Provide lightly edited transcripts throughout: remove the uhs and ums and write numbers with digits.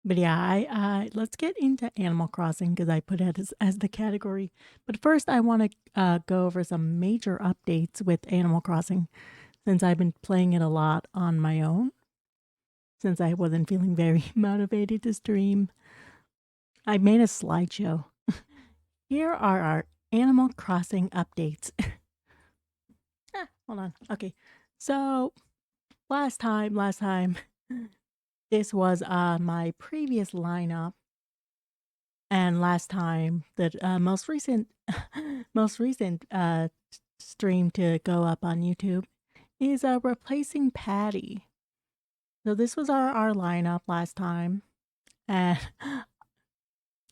But yeah, let's get into Animal Crossing because I put it as the category. But first, I want to go over some major updates with Animal Crossing since I've been playing it a lot on my own. Since I wasn't feeling very motivated to stream, I made a slideshow. Here are our Animal Crossing updates. Hold on. Okay, so last time, this was my previous lineup. And last time, the most recent, most recent stream to go up on YouTube is replacing Patty. So this was our lineup last time, and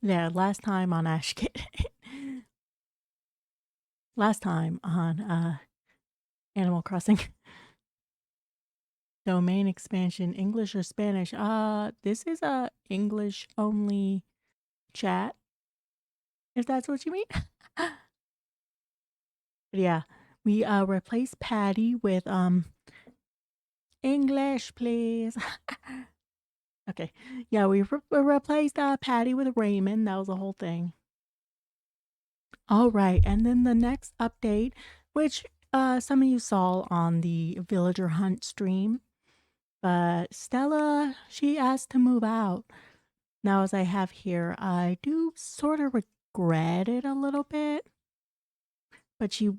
yeah, last time on Ashkittenn, last time on Animal Crossing. Domain expansion, English or Spanish? This is a English only chat, if that's what you mean. But yeah, we replaced Patty with English, please. Okay. Yeah, we replaced Patty with Raymond. That was the whole thing. All right. And then the next update, which some of you saw on the Villager Hunt stream, but Stella, she asked to move out. Now, as I have here, I do sort of regret it a little bit. But she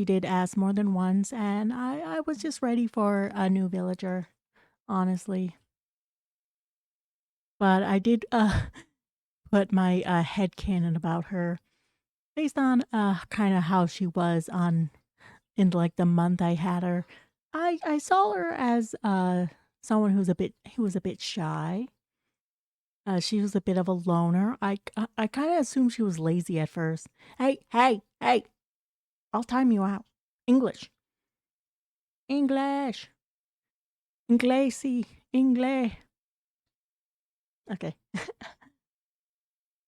did ask more than once, and I was just ready for a new villager, honestly. But I did put my headcanon about her based on kind of how she was on in like the month I had her. I saw her as someone who was a bit shy. She was a bit of a loner. I kind of assumed she was lazy at first. Hey! I'll time you out. English, English, Inglesi, English. Okay.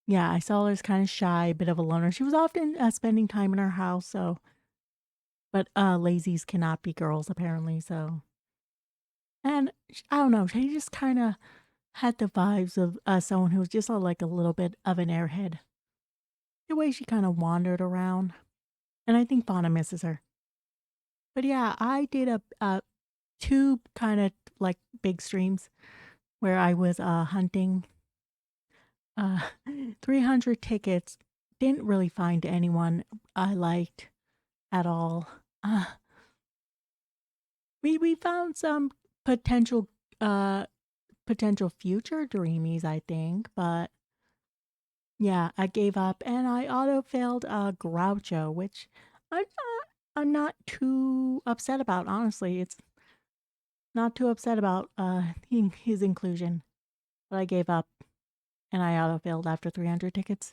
Yeah, I saw her as kind of shy, a bit of a loner. She was often spending time in her house, so. But lazies cannot be girls, apparently, so. And I don't know, she just kind of had the vibes of someone who was just like a little bit of an airhead. The way she kind of wandered around. And I think Fauna misses her. But yeah, I did a two kind of like big streams where I was hunting uh 300 tickets. Didn't really find anyone I liked at all. Uh, we found some potential uh potential future dreamies, I think, but yeah, I gave up and I auto failed Groucho, which I'm not too upset about, honestly. It's not too upset about his inclusion. But I gave up and I auto failed after 300 tickets.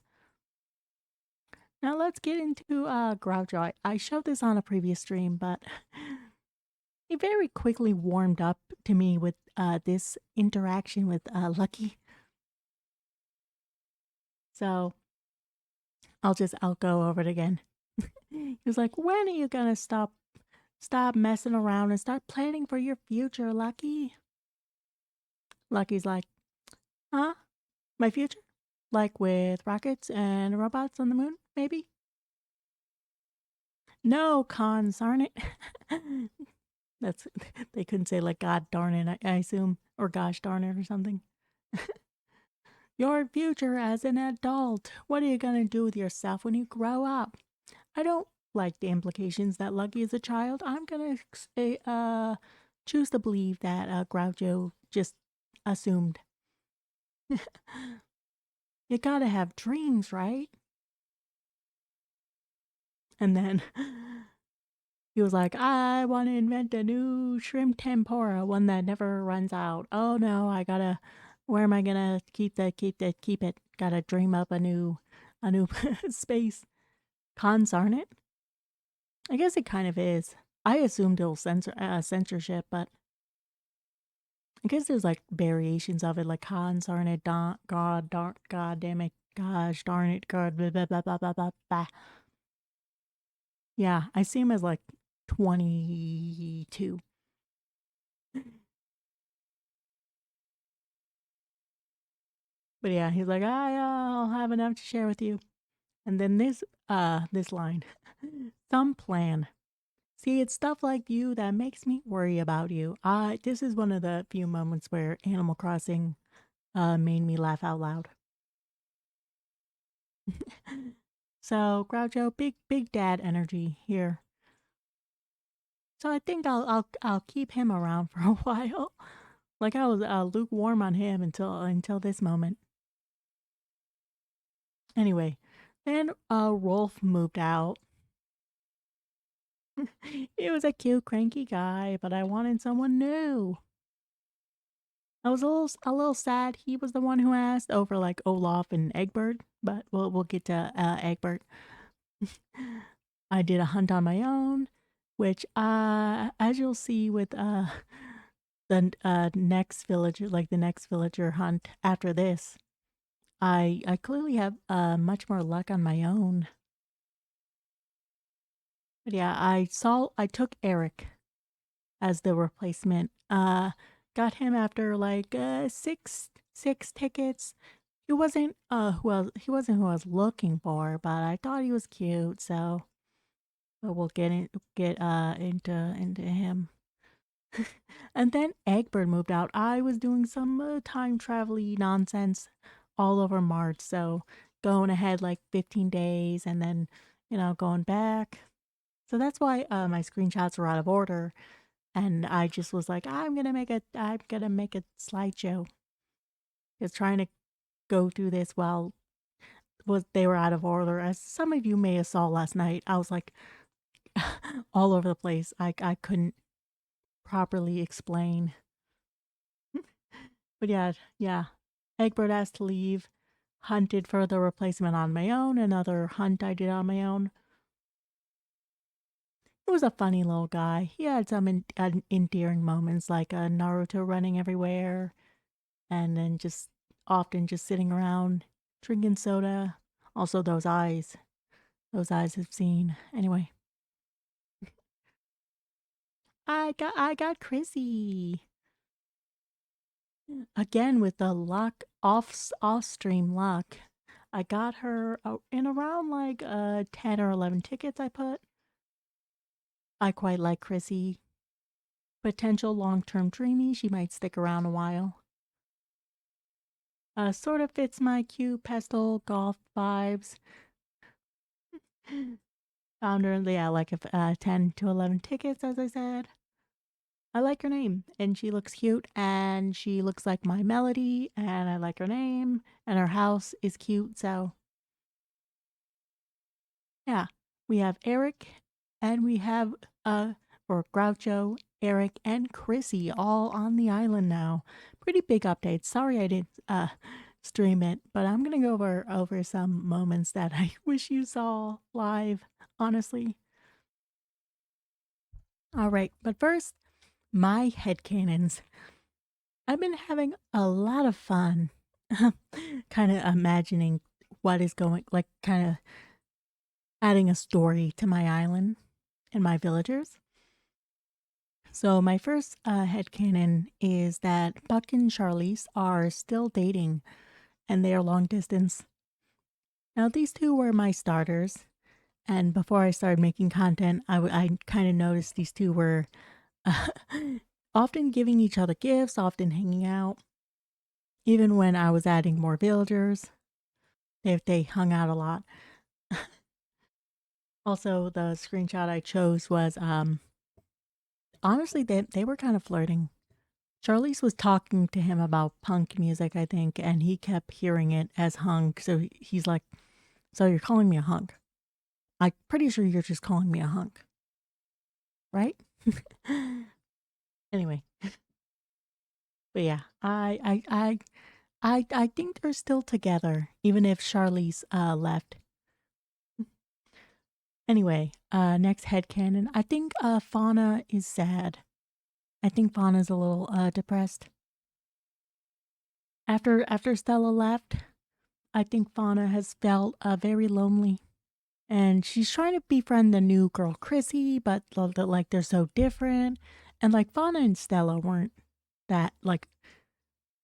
Now let's get into Groucho. I showed this on a previous stream, but he very quickly warmed up to me with this interaction with Lucky. So I'll go over it again. He was like, "When are you gonna stop messing around and start planning for your future, Lucky?" Lucky's like, "Huh? My future? Like with rockets and robots on the moon, maybe?" No, cons, aren't it? That's they couldn't say like God darn it, I assume, or gosh darn it or something. Your future as an adult. What are you gonna do with yourself when you grow up? I don't like the implications that Lucky is a child. I'm gonna choose to believe that Groucho just assumed. You gotta have dreams, right? And then he was like, I want to invent a new shrimp tempura, one that never runs out. Oh no, where am I gonna keep it? Gotta dream up a new space. Cons, aren't it? I guess it kind of is. I assumed it'll censorship, but I guess there's like variations of it, like cons, aren't it? God damn it, gosh, darn it, God, blah, blah, blah, blah, blah, blah, blah. Yeah, I see him as like 22. But yeah, he's like, I'll have enough to share with you. And then this line, some plan. See, it's stuff like you that makes me worry about you. This is one of the few moments where Animal Crossing made me laugh out loud. So Groucho, big dad energy here. So I think I'll keep him around for a while. Like I was lukewarm on him until this moment. Anyway, then Rolf moved out. He was a cute, cranky guy, but I wanted someone new. I was a little sad. He was the one who asked over like Olaf and Egbert, but we'll get to Egbert. I did a hunt on my own, which as you'll see with the next villager, like the next villager hunt after this, I clearly have much more luck on my own. But yeah, I took Eric as the replacement. Got him after like six tickets. He wasn't who I was looking for, but I thought he was cute, so but we'll get into him. And then Egbert moved out. I was doing some time travel nonsense all over March, so going ahead like 15 days and then going back. So that's why my screenshots were out of order, and I just was like, I'm gonna make a slideshow. Just trying to go through this while they were out of order. As some of you may have saw last night, I was like all over the place. I couldn't properly explain. But yeah. Egbert asked to leave. Hunted for the replacement on my own. Another hunt I did on my own. He was a funny little guy. He had some endearing moments, like Naruto running everywhere, and then just often just sitting around drinking soda. Also, those eyes have seen. Anyway, I got Chrissy again with the luck off stream luck. I got her in around like 10 or 11 tickets I put. I quite like Chrissy. Potential long-term dreamy. She might stick around a while. Sort of fits my cute pastel golf vibes. Found her, yeah, like 10 to 11 tickets, as I said. I like her name, and she looks cute, and she looks like my Melody, and I like her name, and her house is cute, so yeah. We have Eric, and we have, or Groucho, Eric, and Chrissy all on the island now. Pretty big updates. Sorry I didn't, stream it, but I'm gonna go over some moments that I wish you saw live, honestly. All right, but first, my headcanons. I've been having a lot of fun kind of imagining what is going, like, kind of adding a story to my island and my villagers. So, my first headcanon is that Buck and Charlize are still dating and they are long distance. Now, these two were my starters, and before I started making content, I kind of noticed these two were uh, often giving each other gifts, often hanging out. Even when I was adding more villagers, they hung out a lot. Also, the screenshot I chose was honestly they were kind of flirting. Charlize was talking to him about punk music, I think, and he kept hearing it as hunk. So he's like, "So you're calling me a hunk? I'm pretty sure you're just calling me a hunk, right?" Anyway, but yeah, I think they're still together, even if Charlize left. Anyway, next headcanon. I think Fauna is sad. I think Fauna's a little depressed. After Stella left, I think Fauna has felt very lonely. And she's trying to befriend the new girl Chrissy, but like they're so different. And like Fauna and Stella weren't that like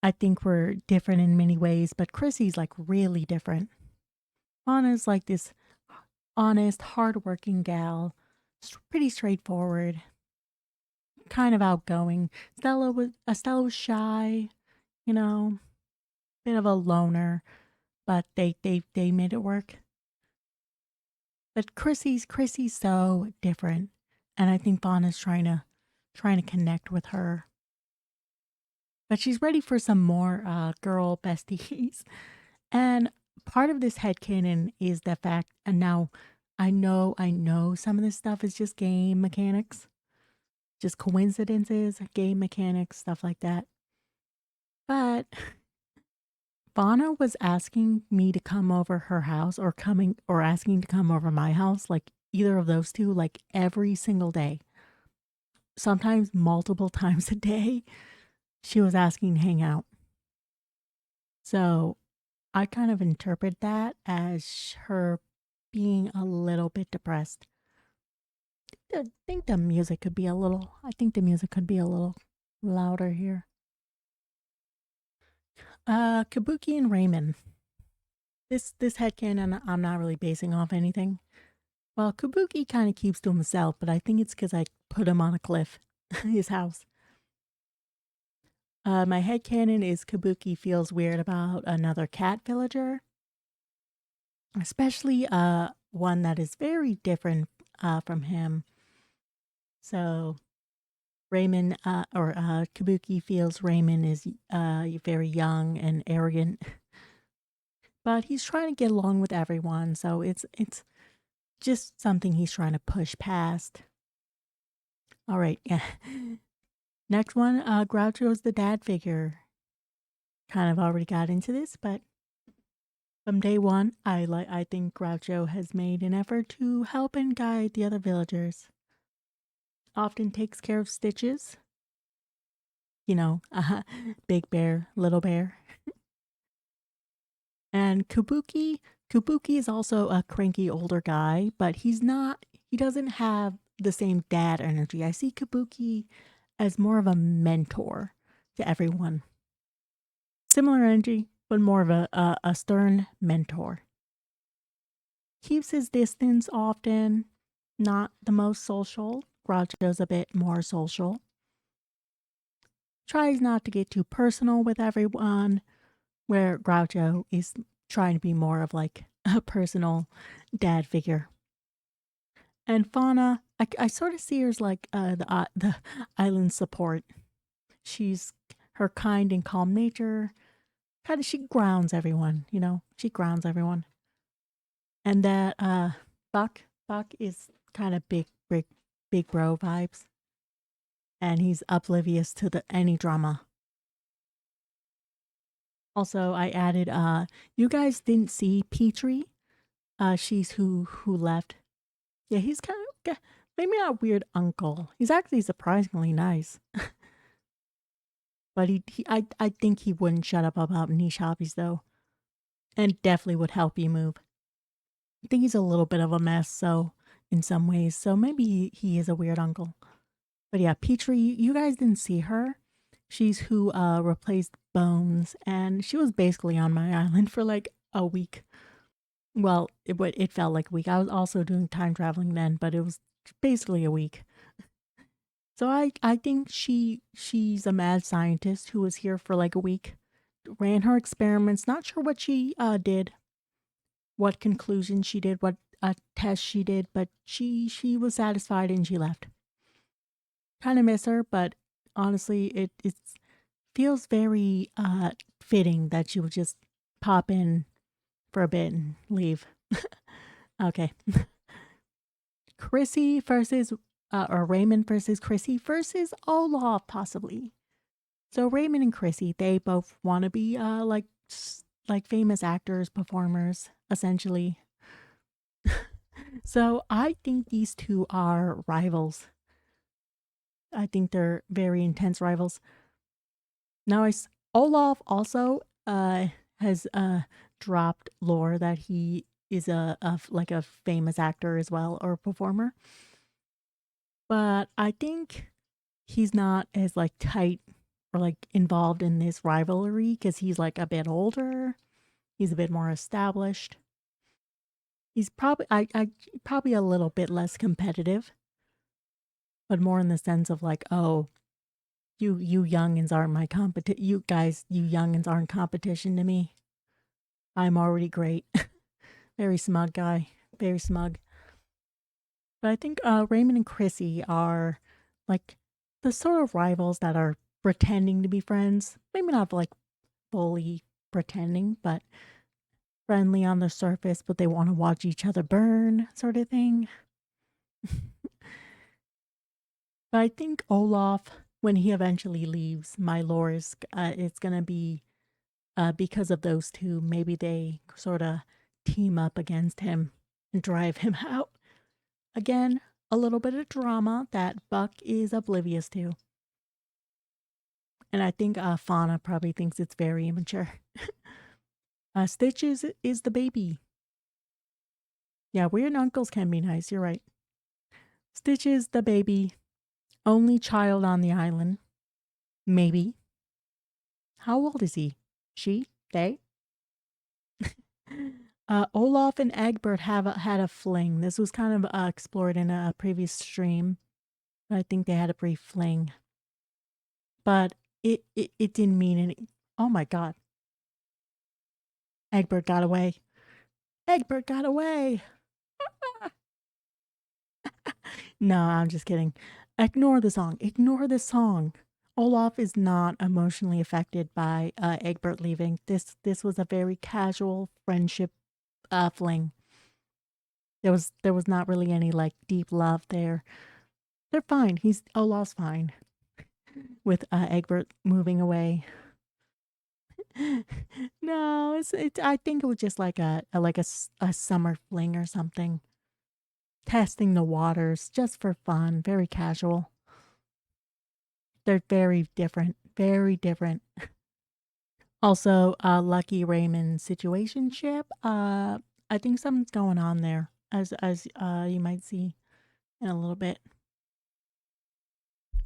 I think we're different in many ways, but Chrissy's like really different. Fauna's like this honest, hardworking gal, pretty straightforward, kind of outgoing. Stella was shy, you know, bit of a loner, but they made it work. But Chrissy's so different, and I think Fauna's trying to connect with her. But she's ready for some more girl besties. And part of this headcanon is the fact, and now I know some of this stuff is just game mechanics, just coincidences, game mechanics, stuff like that. But Fauna was asking me to come over her house or asking to come over my house, like either of those two, like every single day. Sometimes multiple times a day. She was asking to hang out. So I kind of interpret that as her being a little bit depressed. I think the music could be a little, I think the music could be a little louder here. Kabuki and Raymond. This headcanon I'm not really basing off anything. Well, Kabuki kind of keeps to himself, but I think it's because I put him on a cliff, his house. My headcanon is Kabuki feels weird about another cat villager, especially one that is very different from him. So Raymond Kabuki feels Raymond is very young and arrogant, but he's trying to get along with everyone. So it's just something he's trying to push past. All right, yeah. Next one, Groucho's the dad figure. Kind of already got into this, but from day one, I think Groucho has made an effort to help and guide the other villagers. Often takes care of Stitches. You know, Big Bear, Little Bear. And Kabuki is also a cranky older guy, but he doesn't have the same dad energy. I see Kabuki as more of a mentor to everyone. Similar energy, but more of a stern mentor. Keeps his distance often, not the most social. Groucho's a bit more social. Tries not to get too personal with everyone, where Groucho is trying to be more of like a personal dad figure. And Fauna, I sort of see her as like the island support. She's her kind and calm nature. Kind of, she grounds everyone, you know. She grounds everyone. And that Buck is kind of big bro vibes, and he's oblivious to any drama. Also, I added you guys didn't see Petrie. She's who left. Yeah, he's kind of maybe not a weird uncle. He's actually surprisingly nice. But I think he wouldn't shut up about niche hobbies though, and definitely would help you move. I think he's a little bit of a mess, so in some ways, so maybe he is a weird uncle. But yeah, Petrie, you guys didn't see her. She's who replaced Bones, and she was basically on my island for like a week. Well, it felt like a week. I was also doing time traveling then, but it was basically a week. So I think she's a mad scientist who was here for like a week, ran her experiments. Not sure what she did, what conclusion she did, what test she did, but she was satisfied and she left. Kind of miss her, but honestly, it feels very fitting that she would just pop in for a bit and leave. Okay. Chrissy versus or Raymond versus Chrissy versus Olaf, possibly. So Raymond and Chrissy, they both want to be like famous actors, performers, essentially. So I think these two are rivals. I think they're very intense rivals. Now, Olaf also has dropped lore that he is like a famous actor as well or performer. But I think he's not as like tight or like involved in this rivalry because he's like a bit older. He's a bit more established. He's probably I probably a little bit less competitive, but more in the sense of like, oh, you youngins aren't my competition. You youngins aren't competition to me. I'm already great. Very smug guy. Very smug. But I think Raymond and Chrissy are like the sort of rivals that are pretending to be friends. Maybe not like fully pretending, but friendly on the surface, but they want to watch each other burn, sort of thing. But I think Olaf, when he eventually leaves Mylorsk, it's gonna be because of those two. Maybe they sort of team up against him and drive him out. Again, a little bit of drama that Buck is oblivious to. And I think Fauna probably thinks it's very immature. Stitch is the baby. Yeah, weird uncles can be nice. You're right. Stitch is the baby. Only child on the island. Maybe. How old is he? She? They? Olaf and Egbert had a fling. This was kind of explored in a previous stream. I think they had a brief fling. But it didn't mean any. Oh my god. Egbert got away. Egbert got away. No, I'm just kidding. Ignore the song. Ignore the song. Olaf is not emotionally affected by Egbert leaving. This was a very casual friendship fling. There was not really any like deep love there. They're fine. Olaf's fine with Egbert moving away. No, it's. I think it was just like a summer fling or something. Testing the waters just for fun, very casual. They're very different, very different. Also, Lucky Raymond situationship. I think something's going on there, as you might see in a little bit.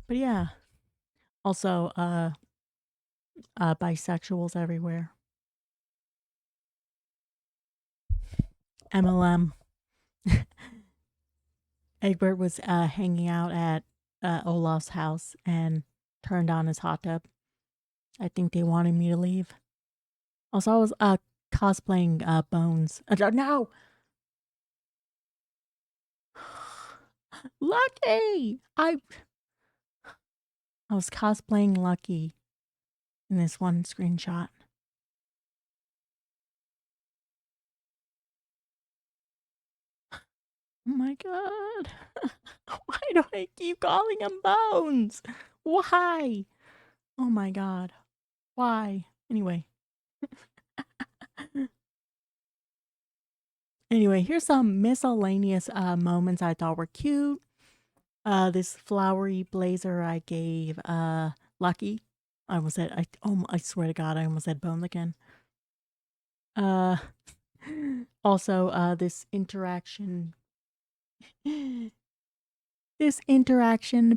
But yeah, also bisexuals everywhere. MLM. Egbert was hanging out at Olaf's house and turned on his hot tub. I think they wanted me to leave. Also, I was cosplaying Bones. No! Lucky! I was cosplaying Lucky in this one screenshot. Oh my god. Why do I keep calling him Bones? Why? Oh my god. Why? Anyway. Anyway, here's some miscellaneous moments I thought were cute. This flowery blazer I gave Lucky. I almost said I swear to God I almost said Bone again. Uh also this interaction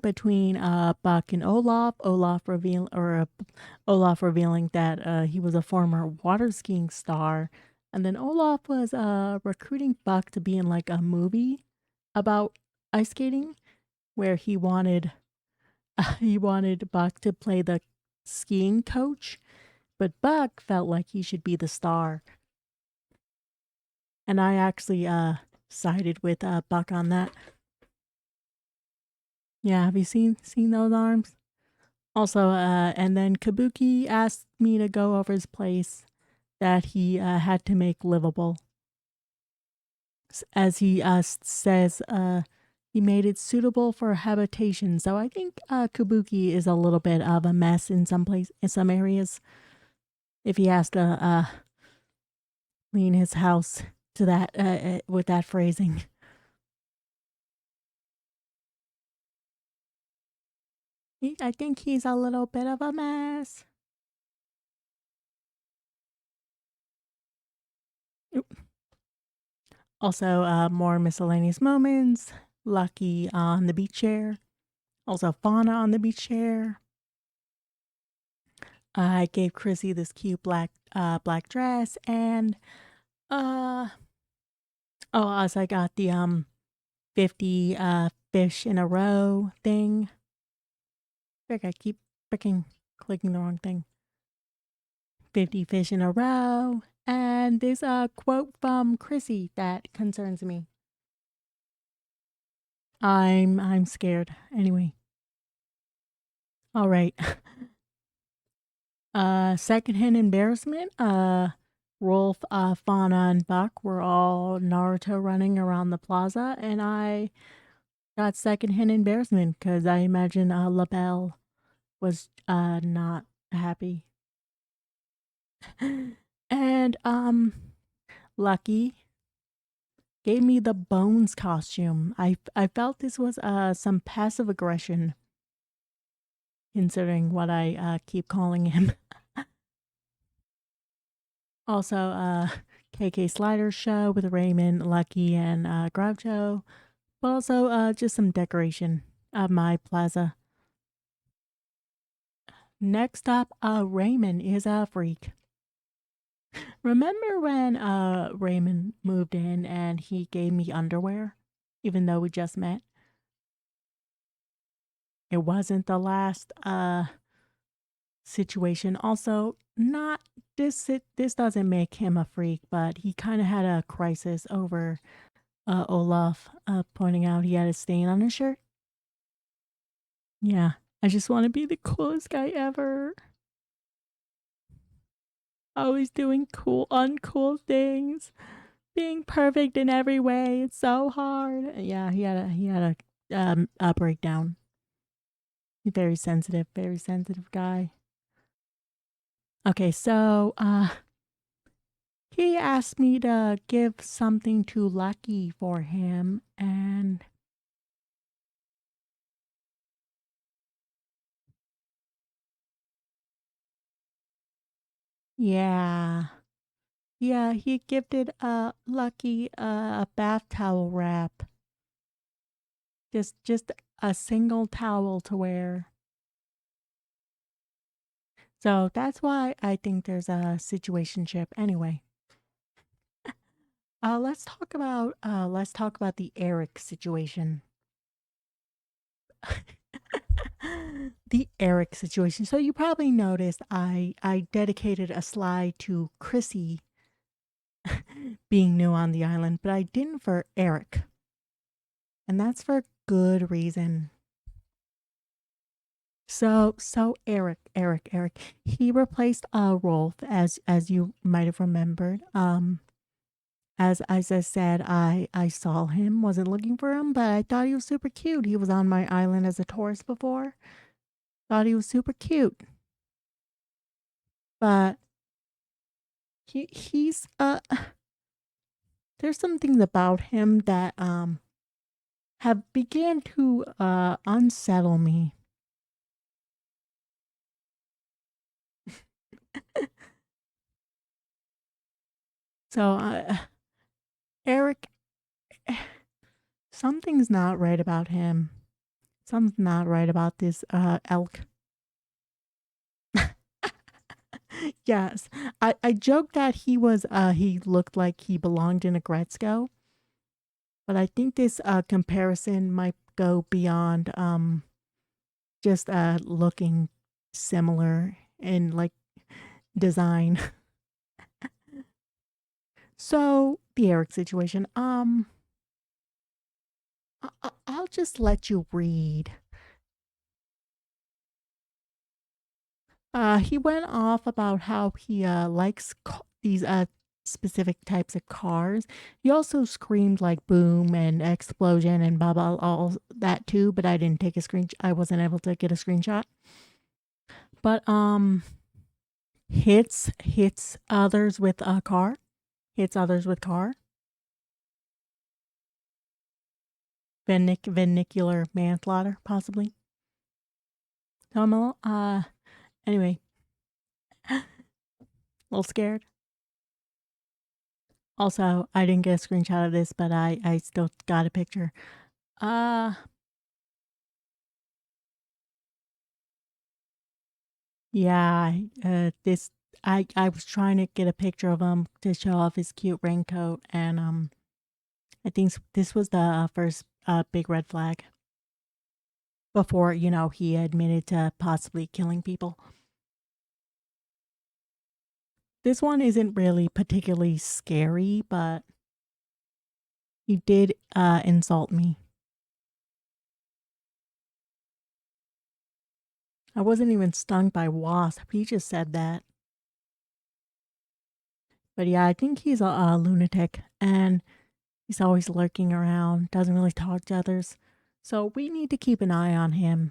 between Buck and Olaf revealing that he was a former water skiing star, and then Olaf was recruiting Buck to be in like a movie about ice skating where he wanted Buck to play the skiing coach, but Buck felt like he should be the star. And I actually sided with Buck on that. Yeah, have you seen those arms? Also, and then Kabuki asked me to go over his place that he had to make livable. As he says, he made it suitable for habitation. So I think Kabuki is a little bit of a mess in some areas. If he has to clean his house to that with that phrasing. I think he's a little bit of a mess. Oop. Also, more miscellaneous moments. Lucky on the beach chair. Also, Fauna on the beach chair. I gave Chrissy this cute black dress, and also I got the 50 fish in a row thing. Frick, I keep freaking clicking the wrong thing. 50 fish in a row, and this quote from Chrissy that concerns me. I'm scared. Anyway. All right. Secondhand embarrassment. Rolf, Fauna, and Buck were all Naruto running around the plaza, and I got secondhand embarrassment because I imagine LaBelle was not happy. And Lucky gave me the Bones costume. I felt this was some passive aggression, considering what I keep calling him. Also, KK Slider show with Raymond, Lucky, and Groucho, but also just some decoration of my plaza. Next up, Raymond is a freak. Remember when Raymond moved in and he gave me underwear, even though we just met? It wasn't the last situation. Also, not this. This doesn't make him a freak, but he kind of had a crisis over Olaf pointing out he had a stain on his shirt. Yeah, I just want to be the coolest guy ever. Always doing cool, uncool things, being perfect in every way. It's so hard. Yeah, he had a breakdown. Very sensitive guy. Okay, so he asked me to give something to Lucky for him, and yeah. Yeah, he gifted Lucky a bath towel wrap. Just a single towel to wear. So that's why I think there's a situationship. Anyway, let's talk about the Eric situation. The Eric situation. So you probably noticed I dedicated a slide to Chrissy being new on the island, but I didn't for Eric. And that's for good reason. So Eric. He replaced Rolf, as you might have remembered. As I said, I saw him, wasn't looking for him, but I thought he was super cute. He was on my island as a tourist before. Thought he was super cute. But he's there's some things about him that have began to unsettle me. So Eric, something's not right about him. Something's not right about this elk. Yes. I joked that he looked like he belonged in a Gretzko, but I think this comparison might go beyond just looking similar in like design. So the Eric situation. I'll just let you read. He went off about how he likes these specific types of cars. He also screamed like boom and explosion and blah blah all that too, but I didn't take a screen. I wasn't able to get a screenshot. But hits others with a car. Hits others with car. Vernacular manslaughter, possibly. So I'm a little, anyway, a little scared. Also, I didn't get a screenshot of this, but I still got a picture. Uh, Yeah, I was trying to get a picture of him to show off his cute raincoat, and I think this was the first big red flag before he admitted to possibly killing people. This one isn't really particularly scary, but he did insult me. I wasn't even stung by wasp. He just said that. But yeah, I think he's a lunatic, and he's always lurking around, doesn't really talk to others. So we need to keep an eye on him.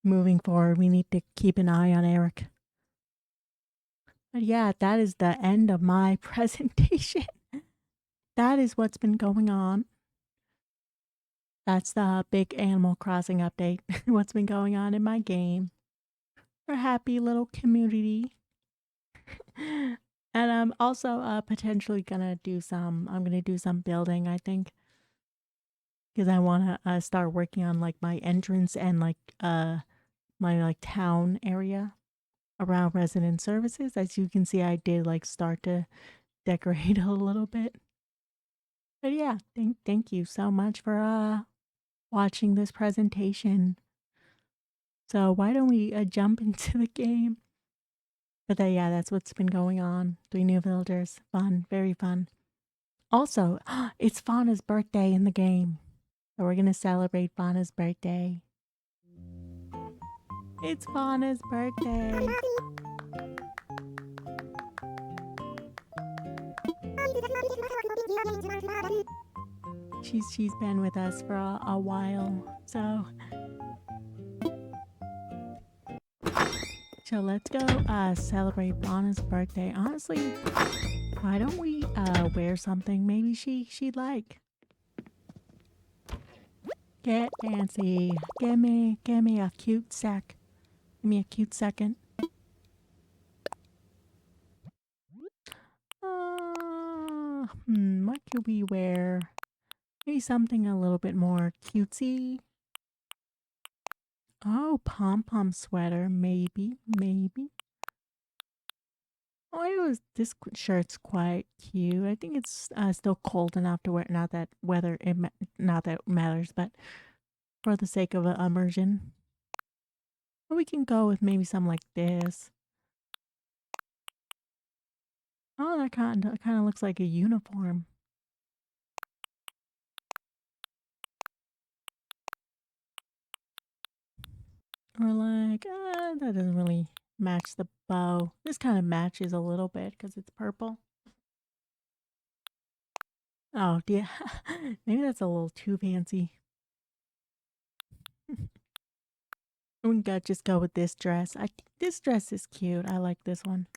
Moving forward, we need to keep an eye on Eric. But yeah, that is the end of my presentation. That is what's been going on. That's the big Animal Crossing update. What's been going on in my game. Our happy little community. And I'm also potentially gonna do some. I'm gonna do some building, I think, because I want to start working on like my entrance and like my like town area around resident services. As you can see, I did like start to decorate a little bit. But yeah, thank you so much for watching this presentation. So why don't we jump into the game? But yeah, that's what's been going on. 3 new villagers. Fun. Very fun. Also, it's Fauna's birthday in the game. So we're going to celebrate Fauna's birthday. It's Fauna's birthday. She's been with us for a while. So let's go celebrate Fauna's birthday. Honestly, why don't we wear something maybe she'd like? Get fancy. Give me a cute sec. Give me a cute second. What could we wear? Maybe something a little bit more cutesy. Oh, pom-pom sweater. Maybe. Oh, this shirt's quite cute. I think it's still cold enough to wear. Not that not that matters, but for the sake of immersion, we can go with maybe something like this. Oh, that kind of looks like a uniform. Or like, that doesn't really match the bow. This kind of matches a little bit because it's purple. Oh, yeah. Maybe that's a little too fancy. We could just go with this dress. This dress is cute. I like this one.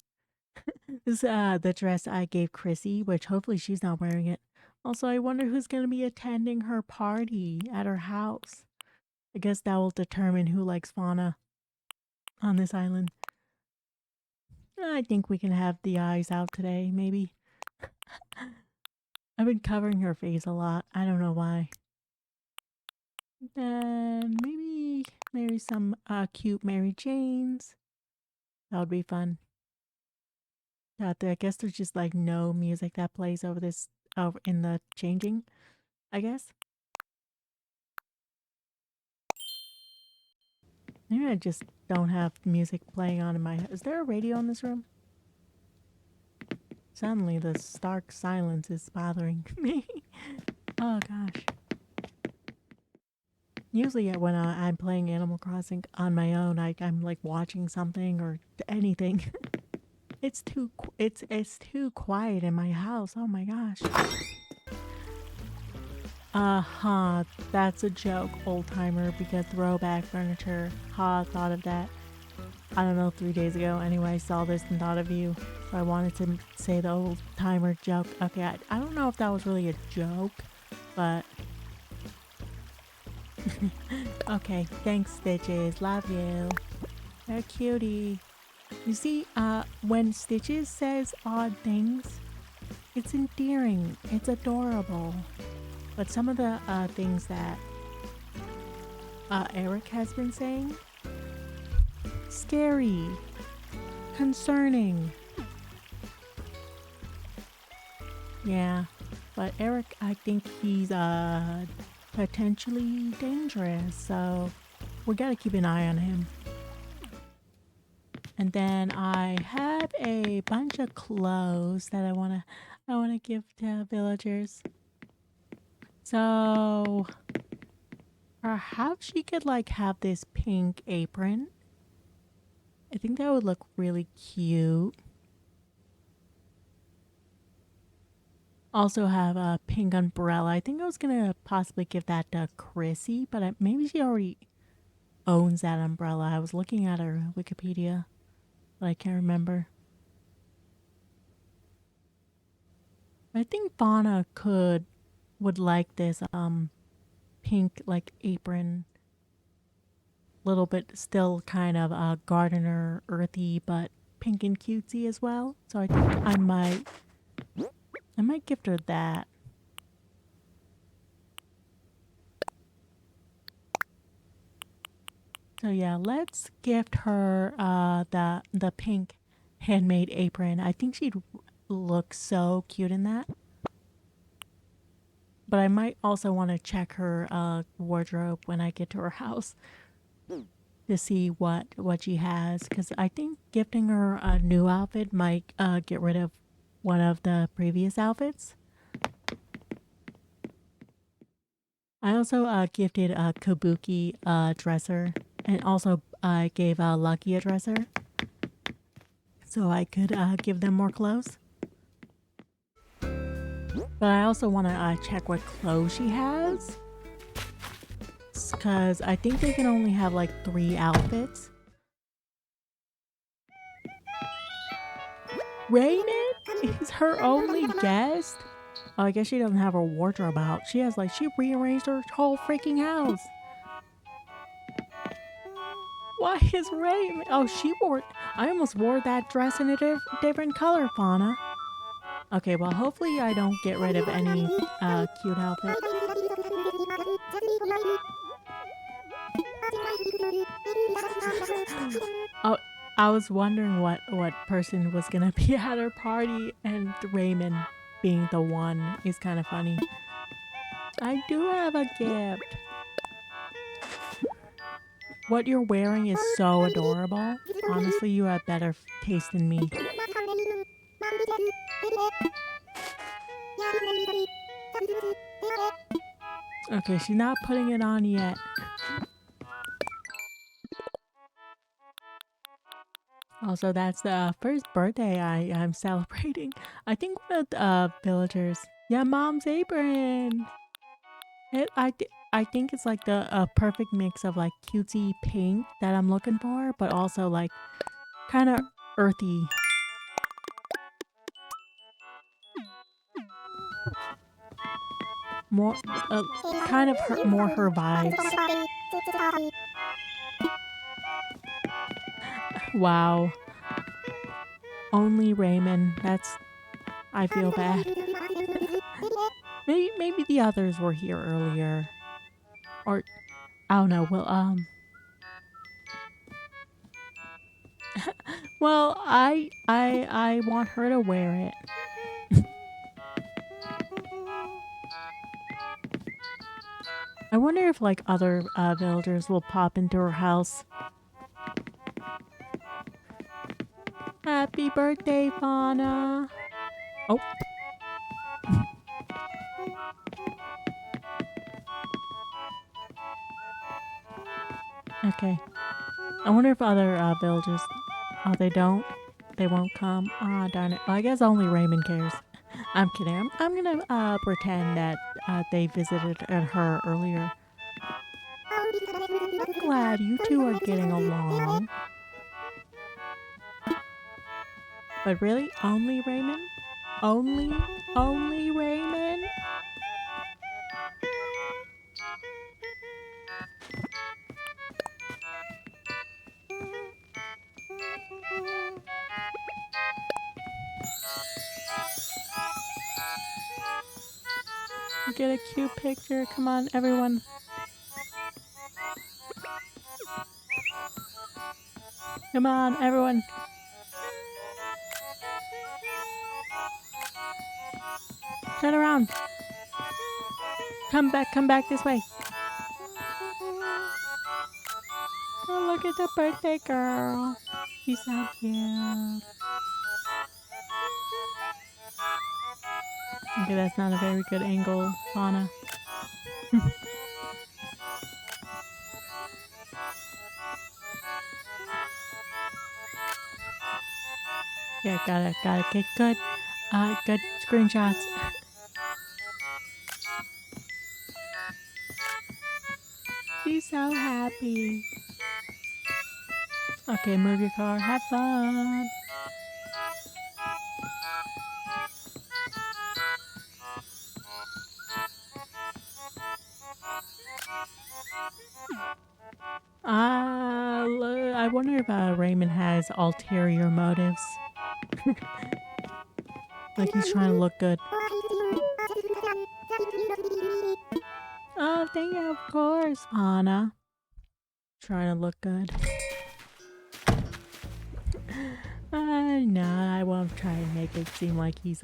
This the dress I gave Chrissy, which hopefully she's not wearing it. Also, I wonder who's going to be attending her party at her house. I guess that will determine who likes fauna on this island. I think we can have the eyes out today, maybe. I've been covering her face a lot. I don't know why. Then maybe some cute Mary Janes. That would be fun. I guess there's just like no music that plays over in the changing, I guess. Maybe I just don't have music playing on in my head. Is there a radio in this room? Suddenly the stark silence is bothering me. Oh gosh. Usually when I'm playing Animal Crossing on my own, I'm like watching something or anything. It's too quiet in my house. Oh my gosh. That's a joke, old timer, because throwback furniture. Thought of that. I don't know, 3 days ago. Anyway, I saw this and thought of you. So I wanted to say the old timer joke. Okay, I don't know if that was really a joke, but okay, thanks, Stitches. Love you. They're cutie. You see, when Stitches says odd things, it's endearing. It's adorable. But some of the things that Eric has been saying, scary, concerning. Yeah, but Eric, I think he's potentially dangerous, so we gotta keep an eye on him. And then I have a bunch of clothes that I wanna give to villagers. So perhaps she could like have this pink apron. I think that would look really cute. Also have a pink umbrella. I think I was gonna possibly give that to Chrissy, but maybe she already owns that umbrella. I was looking at her Wikipedia, but I can't remember. I think Fauna would like this pink like apron. Little bit still kind of gardener earthy, but pink and cutesy as well. So I think I might gift her that. So yeah, let's gift her the pink handmade apron. I think she'd look so cute in that. But I might also want to check her wardrobe when I get to her house to see what she has, because I think gifting her a new outfit might get rid of one of the previous outfits. I also gifted a Kabuki dresser, and also I gave Lucky a dresser, so I could give them more clothes. But I also want to check what clothes she has, because I think they can only have like 3 outfits. Raymond is her only guest? Oh, I guess she doesn't have her wardrobe out. She rearranged her whole freaking house. Why is Raymond? Oh, I almost wore that dress in a different color, Fauna. Okay, well, hopefully I don't get rid of any cute outfit. Oh, I was wondering what person was gonna be at her party, and Raymond being the one is kind of funny. I do have a gift. What you're wearing is so adorable. Honestly, you have better taste than me. Okay, she's not putting it on yet. Also, that's the first birthday I'm celebrating. I think one of the villagers. Yeah, Mom's apron. I think it's like the perfect mix of like cutesy pink that I'm looking for, but also like kind of earthy. More, kind of more her vibes. Wow. Only Raymond. I feel bad. Maybe the others were here earlier. Or, I don't know. Well, well, I want her to wear it. I wonder if like other villagers will pop into her house. Happy birthday, Fauna. Oh. Okay. I wonder if other villagers... Oh, they don't? They won't come? Ah, oh, darn it. Well, I guess only Raymond cares. I'm kidding. I'm gonna pretend that they visited her earlier. I'm glad you two are getting along. But really? Only Raymond? Only Raymond? Get a cute picture. Come on, everyone. Come on, everyone. Turn around. Come back this way. Oh, look at the birthday girl. She's so cute. Okay, that's not a very good angle, Fauna. Yeah, gotta get good screenshots. She's so happy. Okay, move your car. Have fun. I wonder if Raymond has ulterior motives. Like he's trying to look good. Oh, thank you, of course, Anna. Trying to look good. No, I won't try and make it seem like he's